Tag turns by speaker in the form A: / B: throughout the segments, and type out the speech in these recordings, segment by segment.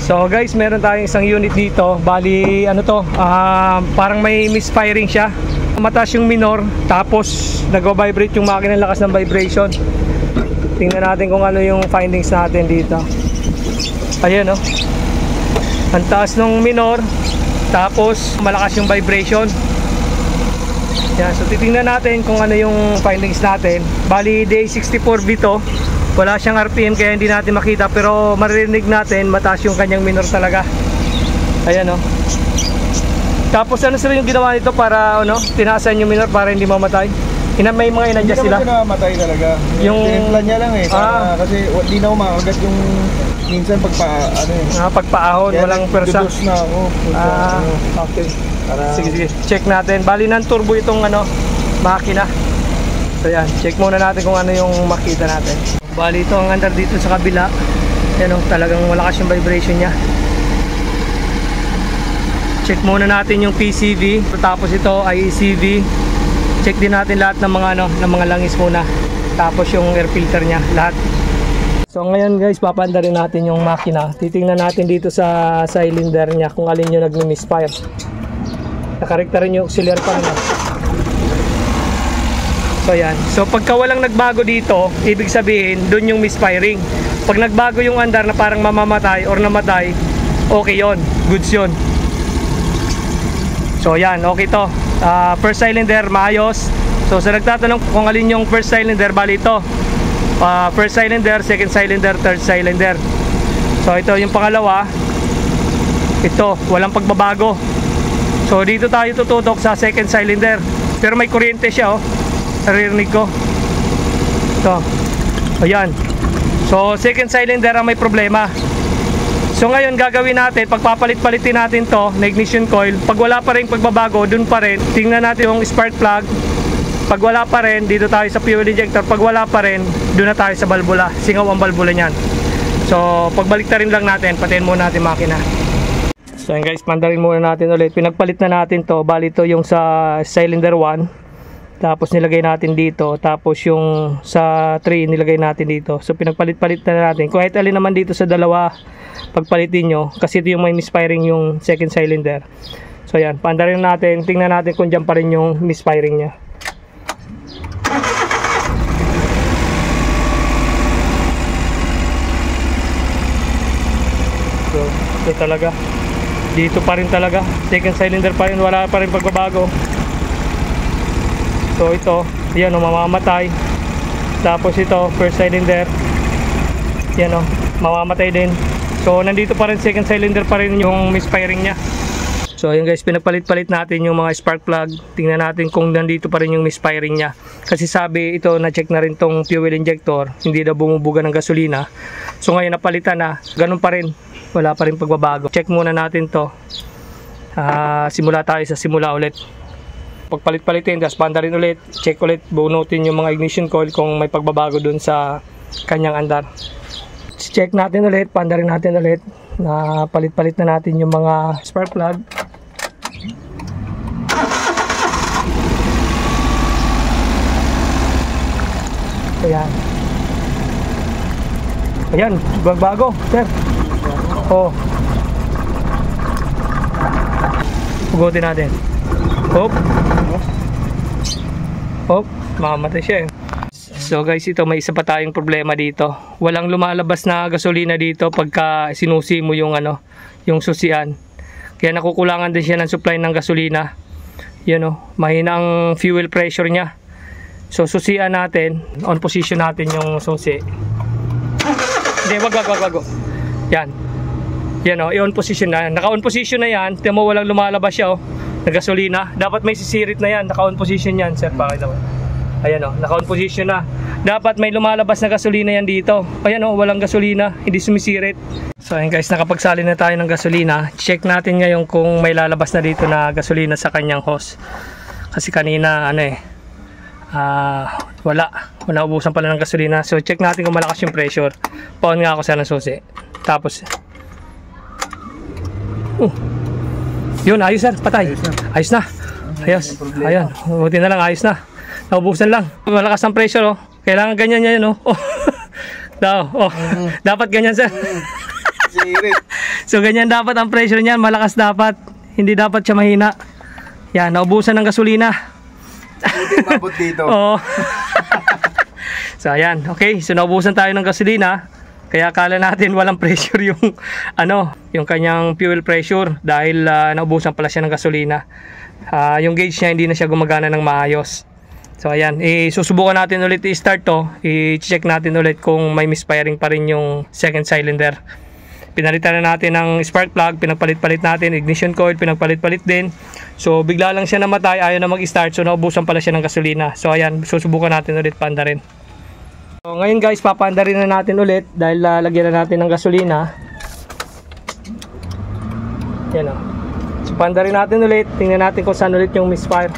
A: So guys, meron tayong isang unit dito. Bali, ano to, parang may misfiring siya. Mataas yung minor, tapos nag-vibrate yung makina, lakas ng vibration. Tingnan natin kung ano yung findings natin dito. Ayan, oh. Ang taas ng minor, tapos malakas yung vibration. Yan, so titingnan natin kung ano yung findings natin. Bali, DA64B to. Wala siyang RPM kaya hindi natin makita, pero maririnig natin mataas yung kanyang minor talaga. Ayan, oh. Tapos ano sila yung ginawa nito para ano, tinaasan yung minor para hindi mamatay? May mga inadjust sila?
B: Hindi naman mamatay talaga. Yung tinimplan niya lang eh. Kasi hindi na umakagat yung minsan
A: pagpaahon, walang persa.
B: Dudos na ako.
A: Okay. Sige. Check natin. Bali ng turbo itong ano, makina. So yan, check muna natin kung ano yung makita natin. Bali ito ang under dito sa kabila. Yan, oh, talagang malakas yung vibration niya. Check muna natin yung PCV, tapos ito ay ECV. Check din natin lahat ng mga ano, ng mga langis muna. Tapos yung air filter niya, lahat. So ngayon guys, papanda rin natin yung makina. Titingnan natin dito sa cylinder niya kung alin yung nagmi-misfire. Nakarekta rin yung auxiliary pan niya. So yan. So pagka walang nagbago dito, ibig sabihin doon yung misfiring. Pag nagbago yung andar na parang mamamatay or namatay, okay yon, goods yon. So yan, okay to. First cylinder, maayos. So sa nagtatanong kung alin yung first cylinder, bali ito. First cylinder, second cylinder, third cylinder. So ito yung pangalawa. Ito, walang pagbabago. So dito tayo tututok sa second cylinder. Pero may kuryente siya, oh. Naririnig ko. Ito. Ayan. So second cylinder ang may problema. So ngayon gagawin natin, pagpapalit-palitin natin to na ignition coil. Pag wala pa rin pagbabago, dun pa rin. Tingnan natin yung spark plug. Pag wala pa rin, dito tayo sa fuel injector. Pag wala pa rin, dun na tayo sa balbula. Singaw ang balbula niyan. So pagbalik na rin lang natin, patayin muna natin makina. So yun guys, mandarin muna natin ulit. Pinagpalit na natin to. Bali to yung sa cylinder 1. Tapos nilagay natin dito. Tapos yung sa 3 nilagay natin dito. So pinagpalit-palit na natin. Kahit alin naman dito sa dalawa, pagpalitin nyo. Kasi ito yung may misfiring yung second cylinder. So yan, paandarin natin. Tingnan natin kung dyan pa rin yung misfiring nya. So ito talaga. Dito pa rin talaga. Second cylinder pa rin. Wala pa rin pagbabago. So ito, yan o, mamamatay. Tapos ito, first cylinder, yan o, mamamatay din. So nandito pa rin, second cylinder pa rin yung misfiring nya. So ayun guys, pinagpalit-palit natin yung mga spark plug. Tingnan natin kung nandito pa rin yung misfiring nya. Kasi sabi ito, na-check na rin tong fuel injector, hindi na bumubuga ng gasolina. So ngayon napalitan na, ganun pa rin, wala pa rin pagbabago. Check muna natin to. Simula tayo sa simula ulit. Pagpalit-palitin, tapos panda rin ulit, check ulit, bunutin yung mga ignition coil kung may pagbabago dun sa kanyang andar. Check natin ulit, panda rin natin ulit, na palit-palit na natin yung mga spark plug. Ayan. Ayan, bago, sir. Oh. Pugutin natin. Hop. Hop, mamamatay siya eh. So guys, ito may isa pa tayong problema dito. Walang lumalabas na gasolina dito pagka sinusi mo yung ano, yung susian. Kaya nakukulangan din siya ng supply ng gasolina. Yan oh, mahina ang fuel pressure niya. So susian natin, on position natin yung susi. Hindi, wag. Yan. Yan oh, i-on position na. Naka-on position na yan. Tingnan mo, walang lumalabas siya oh, na gasolina. Dapat may sisirit na yan. Naka-on position yan, sir. Pakita mo. Ayan oh, naka-on position na. Dapat may lumalabas na gasolina yan dito. Ayan oh, walang gasolina, hindi sumisirit. So ayun guys, nakapagsalin na tayo ng gasolina. Check natin ngayon kung may lalabas na dito na gasolina sa kanyang hose. Kasi kanina ano eh, wala ubusan pala ng gasolina. So check natin kung malakas yung pressure. Pa-on nga ako sa susi. Tapos yun, ayos sir, patay. Ayos na. Ayos. Ayan, buti na lang, ayos na. Naubusan lang. Malakas ang pressure oh. Kailangan ganyan yan oh. Dapat ganyan sir. So ganyan dapat ang pressure niyan, malakas dapat. Hindi dapat siya mahina. Yan, naubusan ng gasolina.
B: Buti umabot dito.
A: Oo. So ayan, okay. So naubusan tayo ng gasolina. Kaya akala natin walang pressure yung yung kanyang fuel pressure dahil naubusan pala siya ng gasolina. Yung gauge niya hindi na siya gumagana ng maayos. So ayan, susubukan natin ulit i-start to. I-check natin ulit kung may misfiring pa rin yung second cylinder. Pinalitan na natin ng spark plug, pinagpalit-palit natin, ignition coil, pinagpalit-palit din. So bigla lang siya namatay, ayaw na mag-start, so naubusan pala siya ng gasolina. So ayan, susubukan natin ulit paandarin. So ngayon guys, papaandarin na natin ulit dahil lagyan na natin ng gasolina. Yan o. So paandarin natin ulit, tingnan natin kung saan ulit yung misfire.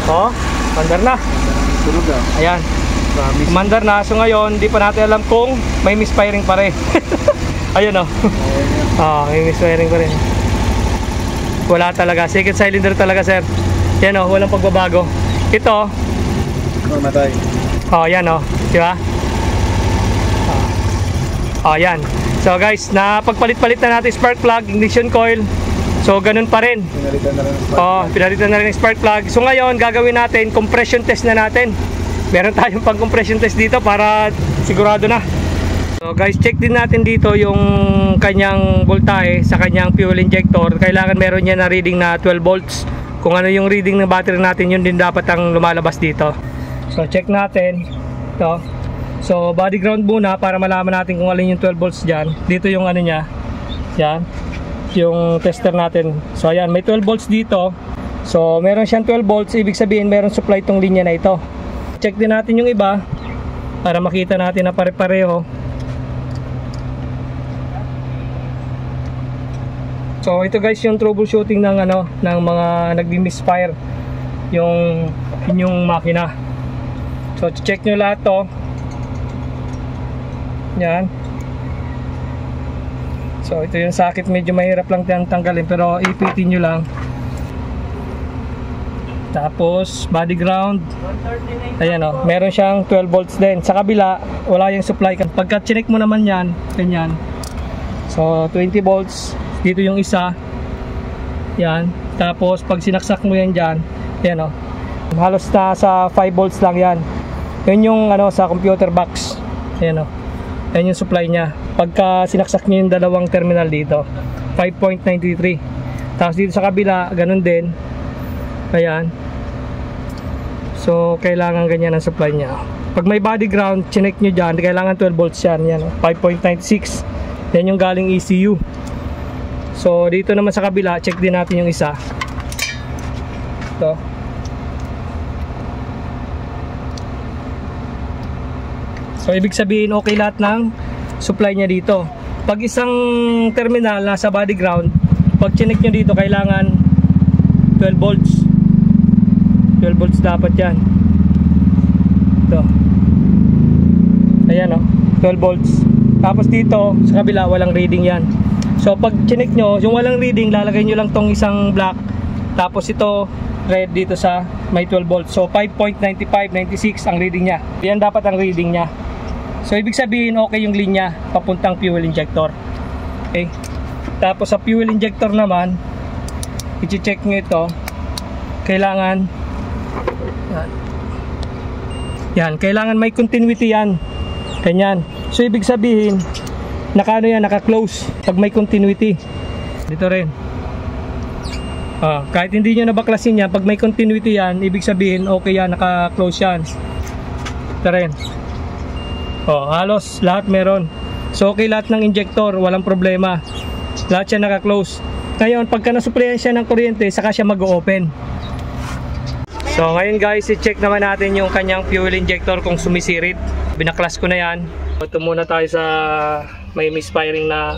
A: Oh, paandar na.
B: Tulog ah.
A: Ayan. Umandar na. So ngayon, di pa natin alam kung may misfiring pa rin. Ayun o. May misfiring pa rin. Wala talaga. Second cylinder talaga, sir. Yan o, walang pagbabago. Ito.
B: Mamatay.
A: Yan o. Diba? Yan. So guys, napagpalit-palit na natin spark plug, ignition coil. So ganun pa rin.
B: Pinalitan na rin ng spark plug.
A: Pinalitan na rin ng spark plug. So ngayon, gagawin natin, compression test na natin. Meron tayong pang compression test dito para sigurado na. So guys, check din natin dito yung kanyang voltahe sa kanyang fuel injector. Kailangan meron niya na reading na 12 volts. Kung ano yung reading ng battery natin, yun din dapat ang lumalabas dito. So check natin ito. So body ground muna para malaman natin kung alin yung 12 volts dyan. Dito yung ano niya. Yan. Yung tester natin. So ayan, may 12 volts dito. So meron siyang 12 volts, ibig sabihin meron supply itong linya na ito. Check din natin yung iba para makita natin na pare-pareho. So ito guys yung troubleshooting ng ng mga nagmi-misfire yung inyong makina. So check nyo lahat to. Yan. So ito yung socket, medyo mahirap lang tanggalin pero ipitin nyo lang. Tapos body ground. Ayan o, meron siyang 12 volts din. Sa kabila, wala yung supply. Pagka chinek mo naman yan, ganyan. So 20 volts. Dito yung isa. Yan. Tapos pag sinaksak mo yan dyan, ayan o, halos na sa 5 volts lang yan. Yun yung sa computer box. Ayan o. Ayan yung supply nya. Pagka sinaksak nyo yung dalawang terminal dito, 5.93. Tapos dito sa kabila, ganun din. Ayan. So kailangan ganyan ang supply nya. Pag may body ground, chinek nyo dyan, kailangan 12 volts yan. Yan, 5.96. Yan yung galing ECU. So dito naman sa kabila, check din natin yung isa. Ito. So ibig sabihin okay lahat ng supply nya dito. Pag isang terminal nasa body ground, pag chinek nyo dito, kailangan 12 volts. 12 volts dapat yan. Ito. Ayan o, 12 volts. Tapos dito sa kabila walang reading yan. So pag chinek nyo, yung walang reading, lalagay nyo lang tong isang black. Tapos ito red dito sa may 12 volts. So 5.95, 96 ang reading nya. Yan dapat ang reading nya. So ibig sabihin okay yung linya papuntang fuel injector. Okay. Tapos sa fuel injector naman, i-check nyo ito. Kailangan yan, kailangan may continuity yan. Ganyan. So ibig sabihin naka-close pag may continuity. Dito rin. Kahit hindi nyo nabaklasin yan, pag may continuity yan, ibig sabihin okay yan, naka-close yan. Ito rin. Halos lahat meron. So okay lahat ng injector, walang problema. Lahat siya naka-close. Ngayon, pagka nasuplayan siya ng kuryente, saka siya mag-open. So ngayon guys, i-check naman natin yung kanyang fuel injector kung sumisirit. Binaklas ko na yan. Ito muna tayo sa may misfiring na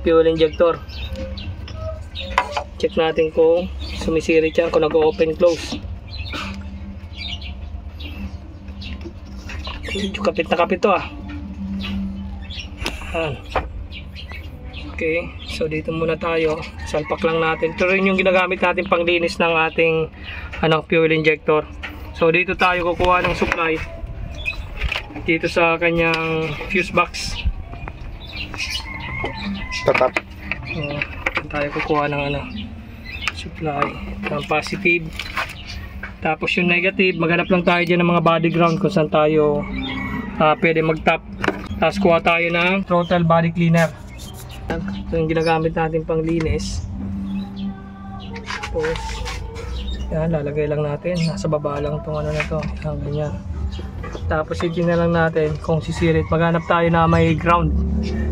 A: fuel injector. Check natin kung sumisirit yan, kung nag-open close. Medyo kapit na kapit to Okay, so dito muna tayo. Salpak lang natin. Ito rin yung ginagamit natin panglinis ng ating fuel injector. So dito tayo kukuha ng supply dito sa kanyang fuse box.
B: Tatap.
A: Tayo kukuha ng ano, supply ng positive. Tapos yung negative, maghanap lang tayo dyan ng mga body ground kung saan tayo pwede mag-tap. Tapos kuha tayo ng throttle body cleaner. Ito yung ginagamit natin pang linis. Tapos yan, lalagay lang natin. Nasa baba lang itong ano na ito. Yan, ganyan. Tapos itin na lang natin kung sisirit. Maghanap tayo na may ground.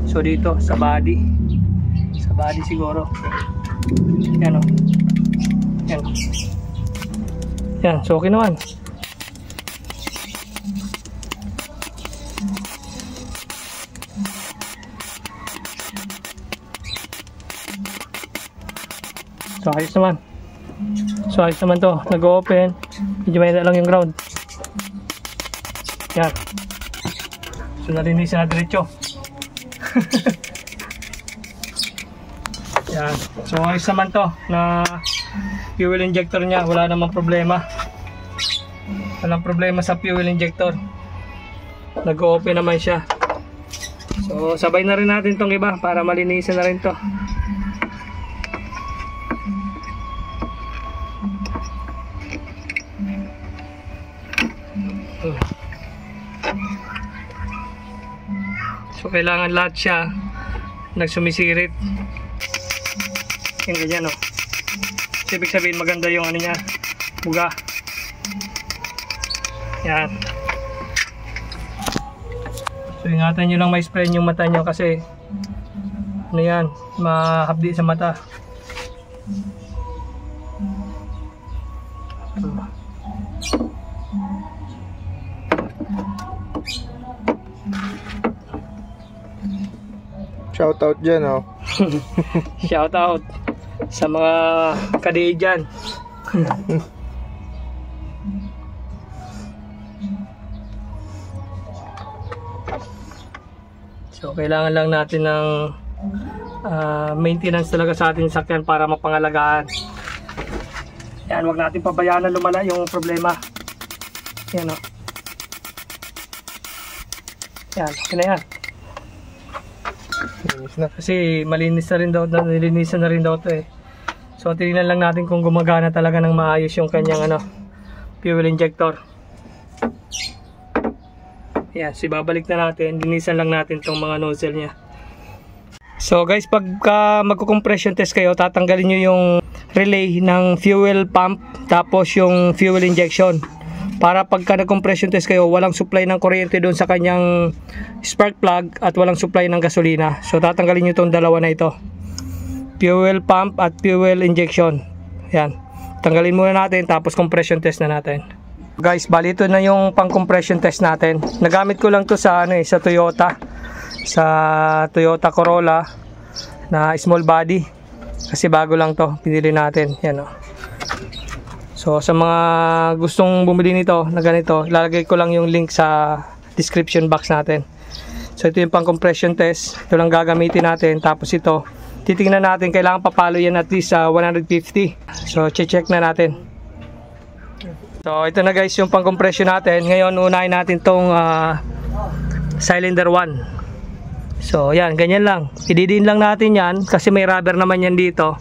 A: So dito, sa body. Sa body siguro. Yan o. Yan. Yan, so okay naman. So ayos naman. So ayos naman to. Nag-open. Medyo may lang yung ground. Yan. So nalinisin na diretso. Yan. So ayos naman to na fuel injector niya. Wala namang problema. Walang problema sa fuel injector. Nag-open naman siya. So sabay na rin natin tong iba para malinisin na rin to. So kailangan lahat siya nagsumisirit. Yung ganyan o. Ibig sabihin maganda yung ano niya, buga. Yan. So ingatan nyo lang may spray yung mata nyo kasi ano yan, mahapdi sa mata.
B: Shoutout dyan, oh.
A: Shoutout sa mga kadiid dyan. So kailangan lang natin ng maintenance talaga sa ating sakyan para mapangalagaan. Yan, wag natin pabayaan na lumala yung problema. Yan o. Yan, okay na yan. Kasi malinis na rin daw, nilinisan na rin daw ito eh. So tingnan lang natin kung gumagana talaga ng maayos yung kanyang ano, fuel injector. Yan, so ibabalik na natin, linisan lang natin tong mga nozzle niya. So guys, pagka magko-compression test kayo, tatanggalin nyo yung relay ng fuel pump tapos yung fuel injection. Para pagka nag-compression test kayo, walang supply ng kuryente doon sa kanyang spark plug at walang supply ng gasolina. So tatanggalin nyo itong dalawa na ito. Fuel pump at fuel injection. Yan. Tanggalin muna natin tapos compression test na natin. Guys, bali ito na yung pang compression test natin. Nagamit ko lang to sa ano sa Toyota. Sa Toyota Corolla na small body. Kasi bago lang to, pinili natin. Yan o. So sa mga gustong bumili nito na ganito, ilalagay ko lang yung link sa description box natin. So ito yung pang compression test. Ito lang gagamitin natin. Tapos ito, titingnan natin, kailangan papalo yan at least 150. So check na natin. So ito na guys yung pang compression natin. Ngayon unahin natin tong cylinder 1. So yan, ganyan lang. Ididiin lang natin yan kasi may rubber naman yan dito.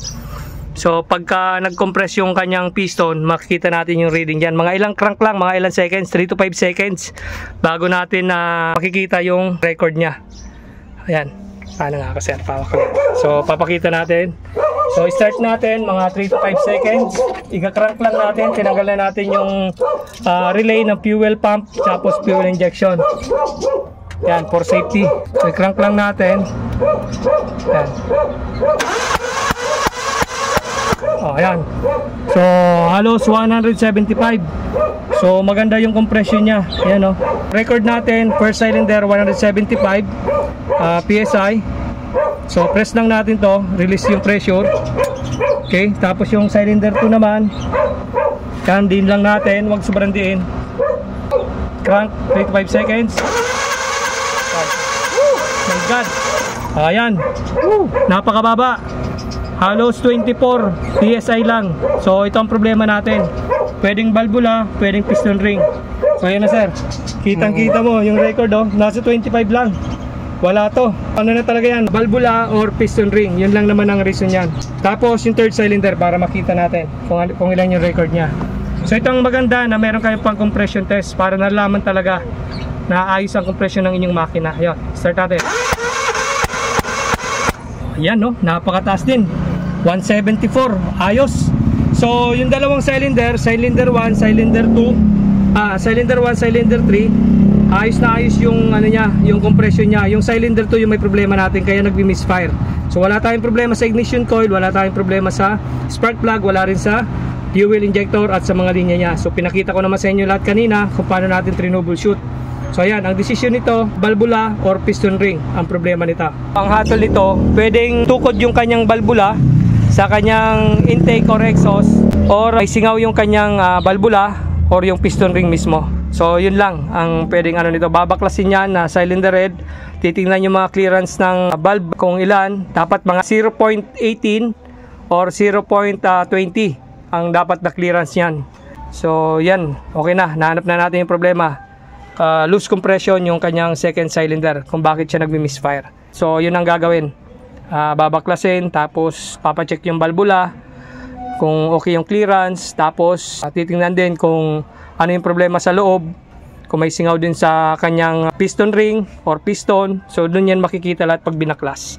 A: So pagka nag-compress yung kanyang piston, makikita natin yung reading dyan. Mga ilang crank lang, mga ilang seconds, 3 to 5 seconds bago natin makikita yung record nya. Ayan, paano nga kasi pawak. So papakita natin. So start natin mga 3 to 5 seconds. Iga-crank lang natin, tinanggal na natin yung relay ng fuel pump tapos fuel injection. Yan, for safety. So i-crank lang natin. Yan. Oh, ayan. So, halos 175. So, maganda yung compression niya. Ayan, oh. Record natin, first cylinder 175 PSI. So, press lang natin to, release yung pressure. Okay, tapos yung cylinder 2 naman, yan din lang natin, wag sobrang diin. Crank, 3 to 5 seconds. Oh my God. Ayan. Napakababa. Halos 24 PSI lang. So ito ang problema natin. Pwedeng valvula, pwedeng piston ring. So ayan na sir. Kitang kita mo yung record oh. Nasa 25 lang. wala to. Ano na talaga yan, valvula or piston ring, yun lang naman ang reason yan. Tapos yung third cylinder para makita natin kung ilan yung record nya. So ito ang maganda na meron kayong pang compression test para nalaman talaga na ayos ang compression ng inyong makina. Ayan, start natin. Ayan no, napakataas din, 174, ayos. So yung dalawang cylinder, cylinder 1, cylinder 2, cylinder 1, cylinder 3, ayos na ayos yung ano niya, yung compression niya. Yung cylinder 2 yung may problema natin kaya nagbi-misfire. So wala tayong problema sa ignition coil, wala tayong problema sa spark plug, wala rin sa fuel injector at sa mga linya niya. So pinakita ko naman sa inyo lahat kanina kung paano natin troubleshoot. So ayan, ang desisyon nito, valvula or piston ring ang problema nito. Ang hatol nito, pwedeng tukod yung kanyang valvula sa kanyang intake or exhaust, or ay singaw yung kanyang valvula or yung piston ring mismo. So yun lang ang pwedeng ano nito. Babaklasin yan na cylinder head. Titingnan yung mga clearance ng valve kung ilan. Dapat mga 0.18 or 0.20 ang dapat na clearance yan. So yan, okay na, nahanap na natin yung problema. Loose compression yung kanyang second cylinder kung bakit siya nagmi-misfire. So yun ang gagawin, babaklasin, tapos papacheck yung valvula kung okay yung clearance, tapos titingnan din kung ano yung problema sa loob, kung may singaw din sa kanyang piston ring or piston. So dun yan makikita lahat pag binaklas.